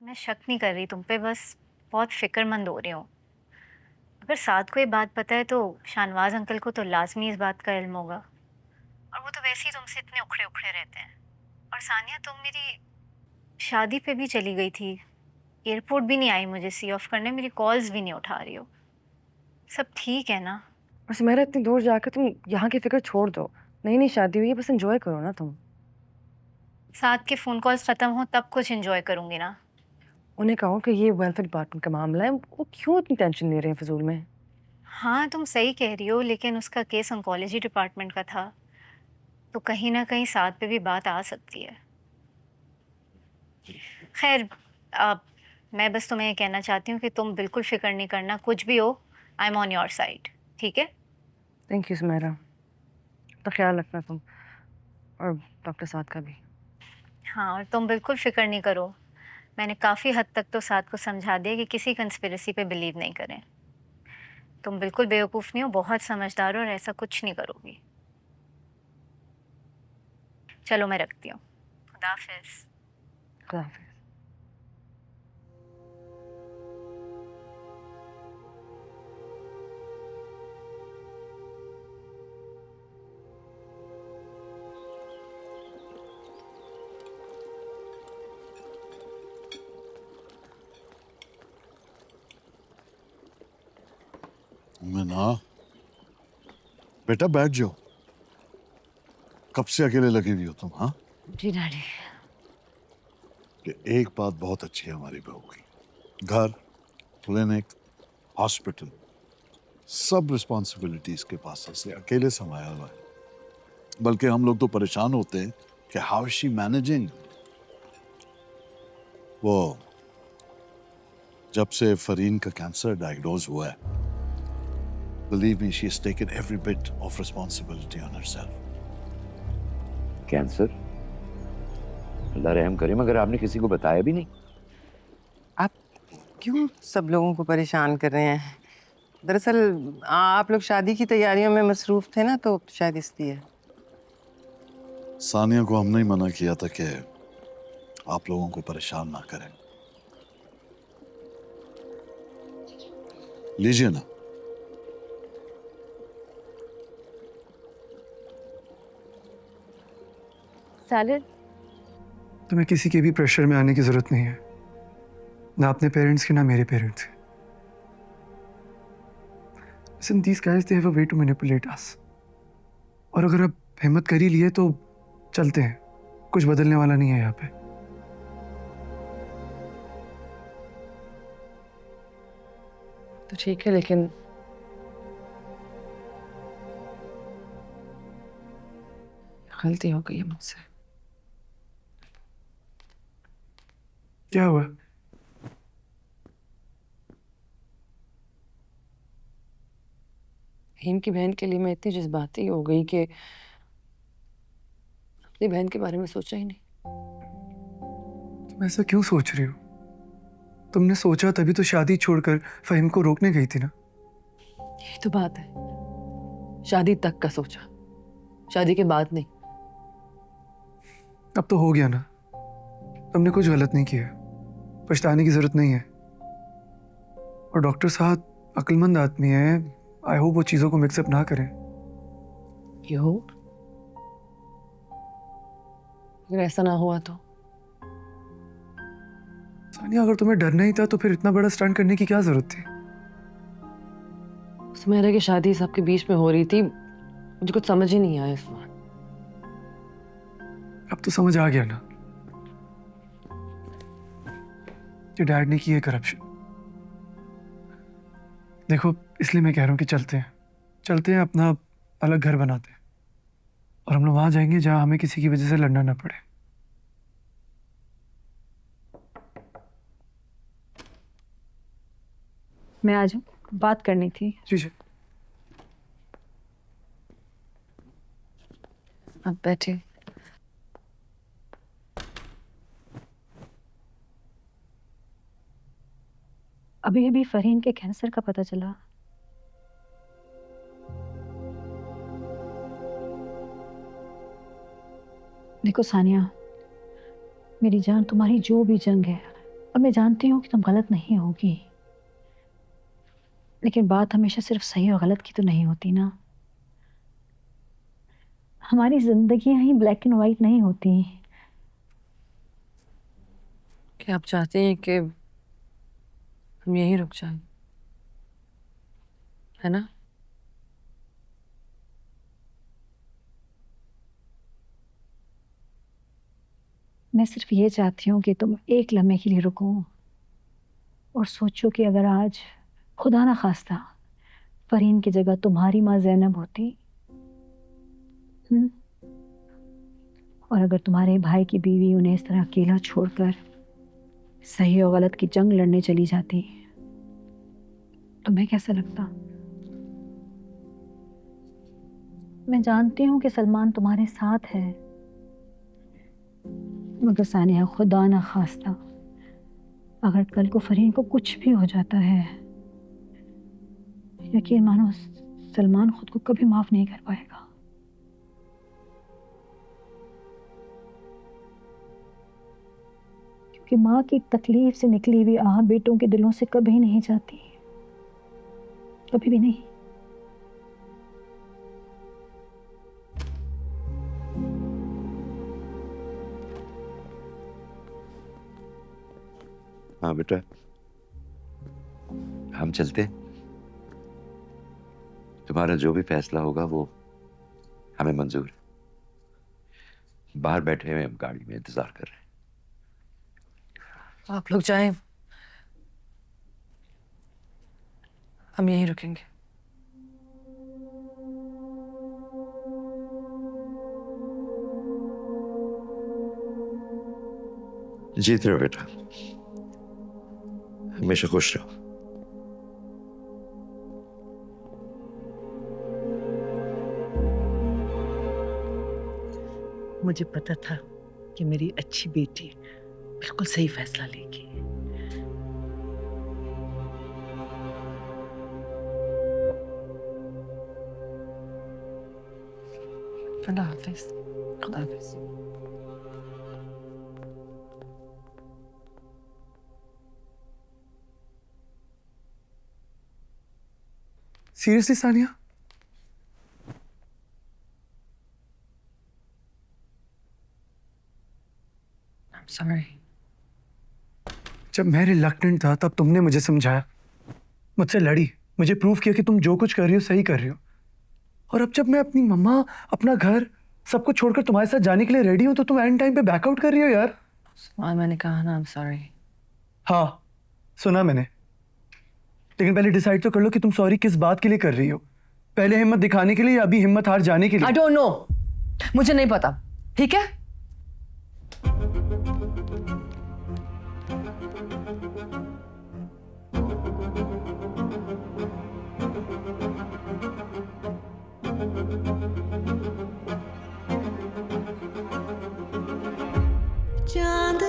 मैं शक नहीं कर रही तुम पे, बस बहुत फ़िक्रमंद हो रही हूँ। अगर साद को ये बात पता है तो शाहनवाज़ अंकल को तो लाज़मी इस बात का इल्म होगा, और वो तो वैसे ही तुमसे इतने उखड़े-उखड़े रहते हैं। और सानिया, तुम मेरी शादी पे भी चली गई थी, एयरपोर्ट भी नहीं आई मुझे सी ऑफ करने, मेरी कॉल्स भी नहीं उठा रही हो। सब ठीक है ना? और सुमेरा, इतनी दूर जाकर तुम यहाँ की फिक्र छोड़ दो। नई नई शादी हुई है, बस एंजॉय करो ना तुम। साद के फ़ोन कॉल्स ख़त्म हो तब कुछ एन्जॉय करूँगी ना। उन्हें कहो कि ये वेलफेयर डिपार्टमेंट का मामला है, वो क्यों इतनी टेंशन ले रहे हैं फिजूल में। हाँ, तुम सही कह रही हो, लेकिन उसका केस ऑन्कोलॉजी डिपार्टमेंट का था, तो कहीं न कहीं साद पे भी बात आ सकती है। खैर, अब मैं बस तुम्हें ये कहना चाहती हूँ कि तुम बिल्कुल फ़िक्र नहीं करना, कुछ भी हो, I am on your side, ठीक है? Thank you Sumera. तो ख्याल रखना तुम, और डॉक्टर साद का भी। हाँ, और तुम बिल्कुल फ़िक्र नहीं करो। मैंने काफ़ी हद तक तो साद को समझा दिया कि किसी कंस्पिरेसी पे बिलीव नहीं करें। तुम बिल्कुल बेवकूफ़ नहीं हो, बहुत समझदार हो और ऐसा कुछ नहीं करोगी। चलो मैं रखती हूँ। खुदा हाफ़िज़। खुदा हाफिज। ना बेटा बैठ जाओ। कब से अकेले लगी हुई हो तुम? हाँ, जी डैडी। कि एक बात बहुत अच्छी है हमारी बहू की, घर, क्लिनिक, हॉस्पिटल, सब रिस्पॉन्सिबिलिटीज के पास से अकेले संभाला हुआ है। बल्कि हम लोग तो परेशान होते हैं कि हाउ इज शी मैनेजिंग। वो जब से फरीन का कैंसर डायग्नोज हुआ है, believe me, she has taken every bit of responsibility on herself. Cancer? अल्लाह रहम करे, मगर आपने किसी को बताया भी नहीं। आप क्यों सब लोगों को परेशान कर रहे हैं? दरअसल आप लोग शादी की तैयारियों में मसरूफ थे ना, तो शायद इसलिए। सानिया को हमने ही मना किया था कि आप लोगों को परेशान ना करें। लीजिए ना। सैलड। तुम्हें किसी के भी प्रेशर में आने की जरूरत नहीं है, ना अपने पेरेंट्स की ना मेरे पेरेंट्स की। Listen, these guys, they have a way to manipulate us. और अगर अब हिम्मत कर ही लिए तो चलते हैं, कुछ बदलने वाला नहीं है यहाँ पे। तो ठीक है, लेकिन गलती हो गई है मुझसे। क्या हुआ? हिम की बहन के लिए मैं इतनी जज्बाती हो गई कि अपनी बहन के बारे में सोचा ही नहीं। तुम ऐसा क्यों सोच रही हो? तुमने सोचा तभी तो शादी छोड़कर फहीम को रोकने गई थी ना। यही तो बात है, शादी तक का सोचा, शादी के बाद नहीं। अब तो हो गया ना, तुमने कुछ गलत नहीं किया, पछताने की जरूरत नहीं है। और डॉक्टर साहब अक्लमंद आदमी है, आई होप वो चीजों को मिक्सअप ना करें। यो, अगर ऐसा ना हुआ तो? सानिया, अगर तुम्हें डरना ही था तो फिर इतना बड़ा स्टंट करने की क्या जरूरत थी? सुमेरा की शादी सबके बीच में हो रही थी, मुझे कुछ समझ ही नहीं आया इस बार। अब तो समझ आ गया ना, कि डैड ने की है करप्शन। देखो, इसलिए मैं कह रहा हूँ कि चलते हैं अपना अलग घर बनाते हैं, और हम लोग वहां जाएंगे जहां हमें किसी की वजह से लड़ना ना पड़े। मैं आ जाऊं, बात करनी थी। जी जी। अब बैठे। अभी अभी फरहीन के कैंसर का पता चला। देखो सानिया, मेरी जान, तुम्हारी जो भी जंग है और मैं जानती हूँ कि तुम गलत नहीं होगी, लेकिन बात हमेशा सिर्फ सही और गलत की तो नहीं होती ना। हमारी जिंदगियां ही ब्लैक एंड व्हाइट नहीं होती। क्या आप चाहते हैं कि हम यहीं रुक जाएं, है ना? मैं सिर्फ ये चाहती हूँ कि तुम एक लम्हे के लिए रुको और सोचो कि अगर आज खुदा ना खास्ता फरहीन की जगह तुम्हारी माँ ज़ैनब होती, और अगर तुम्हारे भाई की बीवी उन्हें इस तरह अकेला छोड़कर सही और गलत की जंग लड़ने चली जाती, तुम्हें कैसा लगता? मैं जानती हूँ कि सलमान तुम्हारे साथ है, मगर सानिया, खुदा ना खास्ता अगर कल को फरहीन को कुछ भी हो जाता है, यकीन मानो सलमान खुद को कभी माफ नहीं कर पाएगा। क्योंकि माँ की तकलीफ से निकली हुई आह बेटों के दिलों से कभी नहीं जाती, कभी भी नहीं। हाँ बेटा, हम चलते हैं। तुम्हारा जो भी फैसला होगा वो हमें मंजूर है। बाहर बैठे हुए हम गाड़ी में इंतजार कर रहे हैं। आप लोग जाएं, हम यहीं रुकेंगे। जीते रहो बेटा, हमेशा खुश रहो। मुझे पता था कि मेरी अच्छी बेटी बिल्कुल सही फैसला लेगी। खुदा हाफिज। खुदा हाफिज। सीरियसली सानिया? I'm sorry। जब मैं रिलक्टेंट था तब तुमने मुझे समझाया, मुझसे लड़ी, मुझे प्रूव किया कि तुम जो कुछ कर रही हो सही कर रही हो। और अब जब मैं अपनी मम्मा, अपना घर, सब कुछ छोड़कर तुम्हारे साथ जाने के लिए रेडी हूं तो तुम एंड टाइम पे बैकआउट कर रही हो यार। मैंने कहा ना, I'm sorry। हाँ, सुना मैंने, लेकिन पहले डिसाइड तो कर लो कि तुम सॉरी किस बात के लिए कर रही हो। पहले हिम्मत दिखाने के लिए या अभी हिम्मत हार जाने के लिए? I don't know, मुझे नहीं पता, ठीक है? चांद